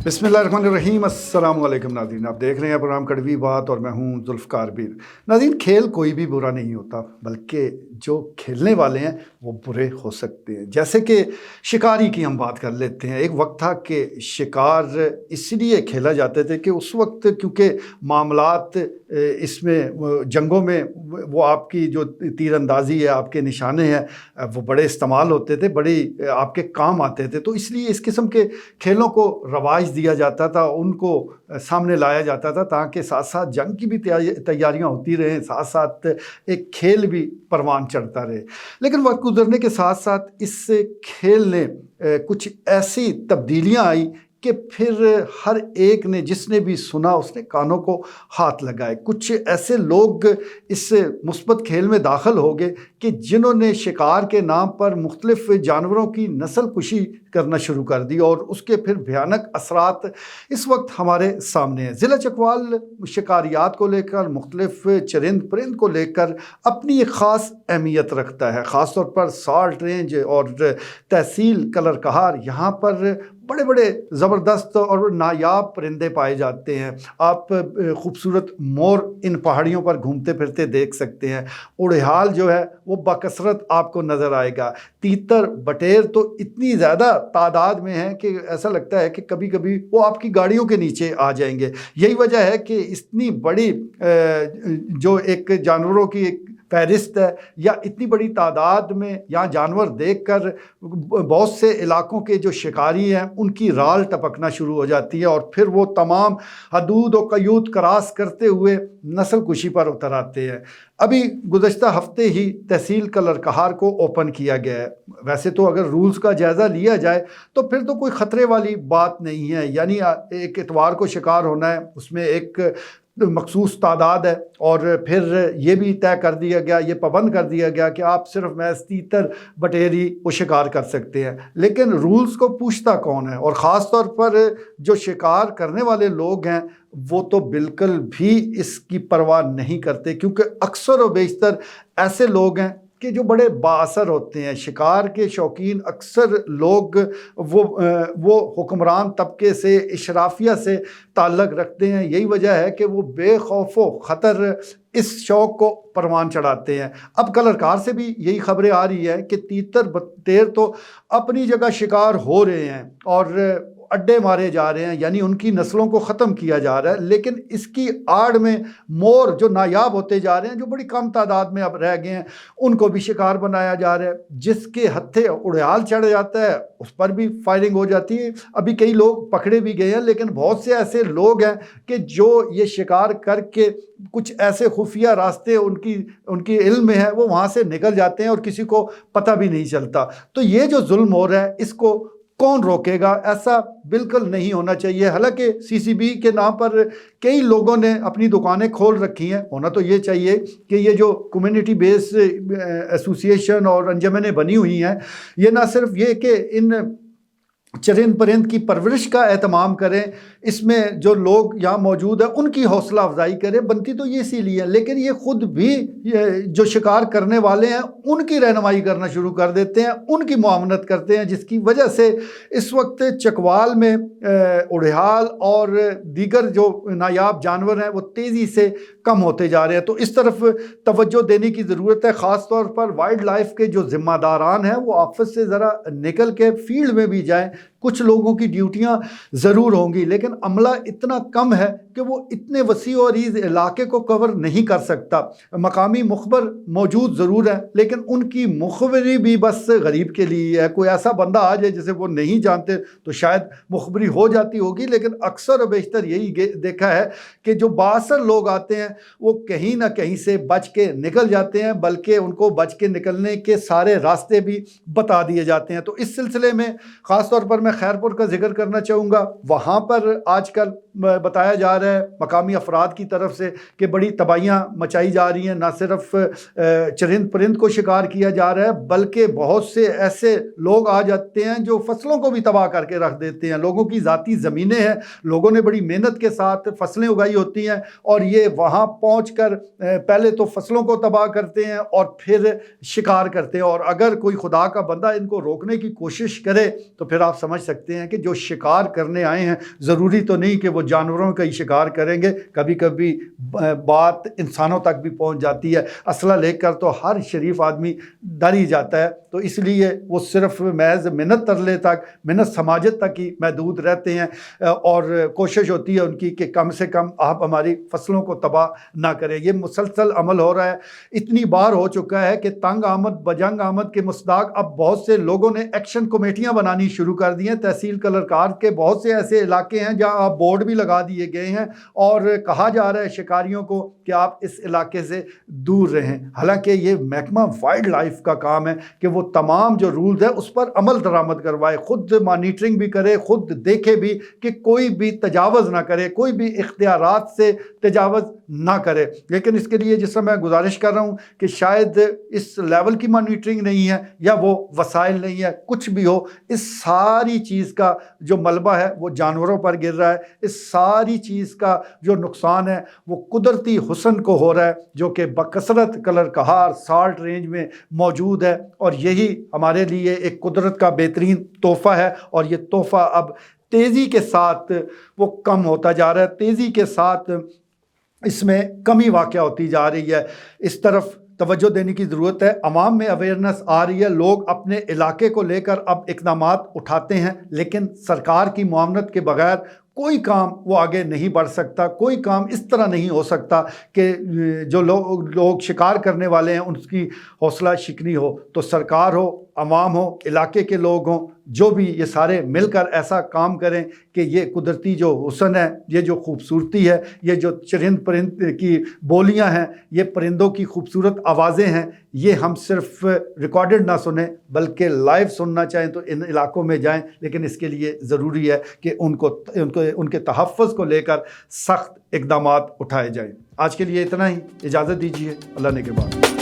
بسم اللہ الرحمن الرحیم۔ السلام علیکم ناظرین، آپ دیکھ رہے ہیں پروگرام کڑوی بات اور میں ہوں ذوالفقار بیر۔ ناظرین، کھیل کوئی بھی برا نہیں ہوتا، بلکہ جو کھیلنے والے ہیں وہ برے ہو سکتے ہیں۔ جیسے کہ شکاری کی ہم بات کر لیتے ہیں۔ ایک وقت تھا کہ شکار اس لیے کھیلا جاتے تھے کہ اس وقت کیونکہ معاملات اس میں جنگوں میں وہ آپ کی جو تیر اندازی ہے، آپ کے نشانے ہیں، وہ بڑے استعمال ہوتے تھے، بڑے آپ کے کام آتے تھے۔ تو اس لیے اس قسم کے کھیلوں کو رواج دیا جاتا تھا، ان کو سامنے لایا جاتا تھا تاکہ ساتھ ساتھ جنگ کی بھی تیاریاں ہوتی رہیں، ساتھ ساتھ ایک کھیل بھی پروان چڑھتا رہے۔ لیکن وقت گزرنے کے ساتھ ساتھ اس کھیل نے کچھ ایسی تبدیلیاں آئی کہ پھر ہر ایک نے، جس نے بھی سنا، اس نے کانوں کو ہاتھ لگائے۔ کچھ ایسے لوگ اس مثبت کھیل میں داخل ہو گئے کہ جنہوں نے شکار کے نام پر مختلف جانوروں کی نسل کشی کرنا شروع کر دی، اور اس کے پھر بھیانک اثرات اس وقت ہمارے سامنے ہیں۔ ضلع چکوال شکاریات کو لے کر، مختلف چرند پرند کو لے کر اپنی ایک خاص اہمیت رکھتا ہے، خاص طور پر سالٹ رینج اور تحصیل کلر کہار۔ یہاں پر بڑے بڑے زبردست اور نایاب پرندے پائے جاتے ہیں۔ آپ خوبصورت مور ان پہاڑیوں پر گھومتے پھرتے دیکھ سکتے ہیں۔ اڑیال جو ہے وہ بکثرت آپ کو نظر آئے گا۔ تیتر بٹیر تو اتنی زیادہ تعداد میں ہیں کہ ایسا لگتا ہے کہ کبھی کبھی وہ آپ کی گاڑیوں کے نیچے آ جائیں گے۔ یہی وجہ ہے کہ اتنی بڑی جو ایک جانوروں کی ایک فہرست ہے، یا اتنی بڑی تعداد میں یہاں جانور دیکھ کر بہت سے علاقوں کے جو شکاری ہیں ان کی رال ٹپکنا شروع ہو جاتی ہے، اور پھر وہ تمام حدود و قیود کراس کرتے ہوئے نسل کشی پر اتر آتے ہیں۔ ابھی گزشتہ ہفتے ہی تحصیل کلر کہار کو اوپن کیا گیا ہے۔ ویسے تو اگر رولز کا جائزہ لیا جائے تو پھر تو کوئی خطرے والی بات نہیں ہے، یعنی ایک اتوار کو شکار ہونا ہے، اس میں ایک مخصوص تعداد ہے، اور پھر یہ بھی طے کر دیا گیا، یہ پابند کر دیا گیا کہ آپ صرف محض تیتر بٹیری وہ شکار کر سکتے ہیں۔ لیکن رولز کو پوچھتا کون ہے؟ اور خاص طور پر جو شکار کرنے والے لوگ ہیں وہ تو بالکل بھی اس کی پرواہ نہیں کرتے، کیونکہ اکثر و بیشتر ایسے لوگ ہیں کہ جو بڑے بااثر ہوتے ہیں۔ شکار کے شوقین اکثر لوگ وہ حکمران طبقے سے، اشرافیہ سے تعلق رکھتے ہیں۔ یہی وجہ ہے کہ وہ بے خوف و خطر اس شوق کو پروان چڑھاتے ہیں۔ اب کلر کار سے بھی یہی خبریں آ رہی ہے کہ تیتر بٹیر تو اپنی جگہ شکار ہو رہے ہیں اور اڈے مارے جا رہے ہیں، یعنی ان کی نسلوں کو ختم کیا جا رہا ہے، لیکن اس کی آڑ میں مور جو نایاب ہوتے جا رہے ہیں، جو بڑی کم تعداد میں اب رہ گئے ہیں، ان کو بھی شکار بنایا جا رہا ہے۔ جس کے ہتھے اڑیال چڑھ جاتا ہے اس پر بھی فائرنگ ہو جاتی ہے۔ ابھی کئی لوگ پکڑے بھی گئے ہیں، لیکن بہت سے ایسے لوگ ہیں کہ جو یہ شکار کر کے کچھ ایسے خفیہ راستے ان کی علم میں ہے، وہ وہاں سے نکل جاتے ہیں اور کسی کو پتہ بھی نہیں چلتا۔ تو یہ جو ظلم ہو رہا ہے اس کو کون روکے گا؟ ایسا بالکل نہیں ہونا چاہیے۔ حالانکہ سی سی بی کے نام پر کئی لوگوں نے اپنی دکانیں کھول رکھی ہیں۔ ہونا تو یہ چاہیے کہ یہ جو کمیونٹی بیس ایسوسی ایشن اور انجمنیں بنی ہوئی ہیں، یہ نہ صرف یہ کہ ان چرند پرند کی پرورش کا اہتمام کریں، اس میں جو لوگ یہاں موجود ہیں ان کی حوصلہ افزائی کریں، بنتی تو یہ اسی لیے، لیکن یہ خود بھی جو شکار کرنے والے ہیں ان کی رہنمائی کرنا شروع کر دیتے ہیں، ان کی معاونت کرتے ہیں، جس کی وجہ سے اس وقت چکوال میں اڑیال اور دیگر جو نایاب جانور ہیں وہ تیزی سے کم ہوتے جا رہے ہیں۔ تو اس طرف توجہ دینے کی ضرورت ہے، خاص طور پر وائلڈ لائف کے جو ذمہ داران ہیں وہ آفس سے ذرا نکل کے فیلڈ میں بھی جائیں۔ کچھ لوگوں کی ڈیوٹیاں ضرور ہوں گی، لیکن عملہ اتنا کم ہے کہ وہ اتنے وسیع و عریض علاقے کو کور نہیں کر سکتا۔ مقامی مخبر موجود ضرور ہیں، لیکن ان کی مخبری بھی بس غریب کے لیے ہے۔ کوئی ایسا بندہ آ جائے جسے وہ نہیں جانتے تو شاید مخبری ہو جاتی ہوگی، لیکن اکثر و بیشتر یہی دیکھا ہے کہ جو بااثر لوگ آتے ہیں وہ کہیں نہ کہیں سے بچ کے نکل جاتے ہیں، بلکہ ان کو بچ کے نکلنے کے سارے راستے بھی بتا دیے جاتے ہیں۔ تو اس سلسلے میں خاص طور پر میں خیرپور کا ذکر کرنا چاہوں گا۔ وہاں پر آج کل بتایا جا رہا ہے مقامی افراد کی طرف سے کہ بڑی تباہیاں مچائی جا رہی ہیں، نہ صرف چرند پرند کو شکار کیا جا رہا ہے، بلکہ بہت سے ایسے لوگ آ جاتے ہیں جو فصلوں کو بھی تباہ کر کے رکھ دیتے ہیں۔ لوگوں کی ذاتی زمینیں ہیں، لوگوں نے بڑی محنت کے ساتھ فصلیں اگائی ہوتی ہیں، اور یہ وہاں پہنچ کر پہلے تو فصلوں کو تباہ کرتے ہیں اور پھر شکار کرتے ہیں۔ اور اگر کوئی خدا کا بندہ ان کو روکنے کی کوشش کرے تو پھر آپ سمجھ سمجھ سکتے ہیں کہ جو شکار کرنے آئے ہیں ضروری تو نہیں کہ وہ جانوروں کا ہی شکار کریں گے، کبھی کبھی بات انسانوں تک بھی پہنچ جاتی ہے۔ اسلحہ لے کر تو ہر شریف آدمی ڈر ہی جاتا ہے، تو اس لیے وہ صرف محض منت ترلے تک، منت سماجت تک ہی محدود رہتے ہیں، اور کوشش ہوتی ہے ان کی کہ کم سے کم آپ ہماری فصلوں کو تباہ نہ کریں۔ یہ مسلسل عمل ہو رہا ہے، اتنی بار ہو چکا ہے کہ تنگ آمد بجنگ آمد کے مصداق اب بہت سے لوگوں نے ایکشن کمیٹیاں بنانی شروع کر دی ہیں۔ تحصیل کلرکار کے بہت سے ایسے علاقے ہیں جہاں آپ بورڈ بھی لگا دیے گئے ہیں اور کہا جا رہا ہے شکاریوں کو کہ آپ اس علاقے سے دور رہیں، حالانکہ یہ محکمہ وائلڈ لائف کا کام ہے کہ وہ تمام جو رولز ہے اس پر عمل درآمد کروائے، خود مانیٹرنگ بھی کرے، خود دیکھے بھی کہ کوئی بھی تجاوز نہ کرے، کوئی بھی اختیارات سے تجاوز نہ کرے۔ لیکن اس کے لیے جس طرح میں گزارش کر رہا ہوں کہ شاید اس لیول کی مانیٹرنگ نہیں ہے یا وہ وسائل نہیں ہے، کچھ بھی ہو، اس ساری چیز کا جو ملبہ ہے وہ جانوروں پر گر رہا ہے، اس ساری چیز کا جو نقصان ہے وہ قدرتی حسن کو ہو رہا ہے جو کہ بکثرت کلر کہار سالٹ رینج میں موجود ہے، اور یہی ہمارے لیے ایک قدرت کا بہترین تحفہ ہے، اور یہ تحفہ اب تیزی کے ساتھ وہ کم ہوتا جا رہا ہے، تیزی کے ساتھ اس میں کمی واقع ہوتی جا رہی ہے۔ اس طرف توجہ دینے کی ضرورت ہے، عوام میں اویئرنس آ رہی ہے، لوگ اپنے علاقے کو لے کر اب اقدامات اٹھاتے ہیں، لیکن سرکار کی معاونت کے بغیر کوئی کام وہ آگے نہیں بڑھ سکتا، کوئی کام اس طرح نہیں ہو سکتا کہ جو لوگ شکار کرنے والے ہیں ان کی حوصلہ شکنی ہو۔ تو سرکار ہو، عوام ہو، علاقے کے لوگ ہوں، جو بھی یہ سارے مل کر ایسا کام کریں کہ یہ قدرتی جو حسن ہے، یہ جو خوبصورتی ہے، یہ جو چرند پرند کی بولیاں ہیں، یہ پرندوں کی خوبصورت آوازیں ہیں، یہ ہم صرف ریکارڈڈ نہ سنیں بلکہ لائیو سننا چاہیں تو ان علاقوں میں جائیں، لیکن اس کے لیے ضروری ہے کہ ان کے تحفظ کو لے کر سخت اقدامات اٹھائے جائیں۔ آج کے لیے اتنا ہی، اجازت دیجیے، اللہ نے کے بعد۔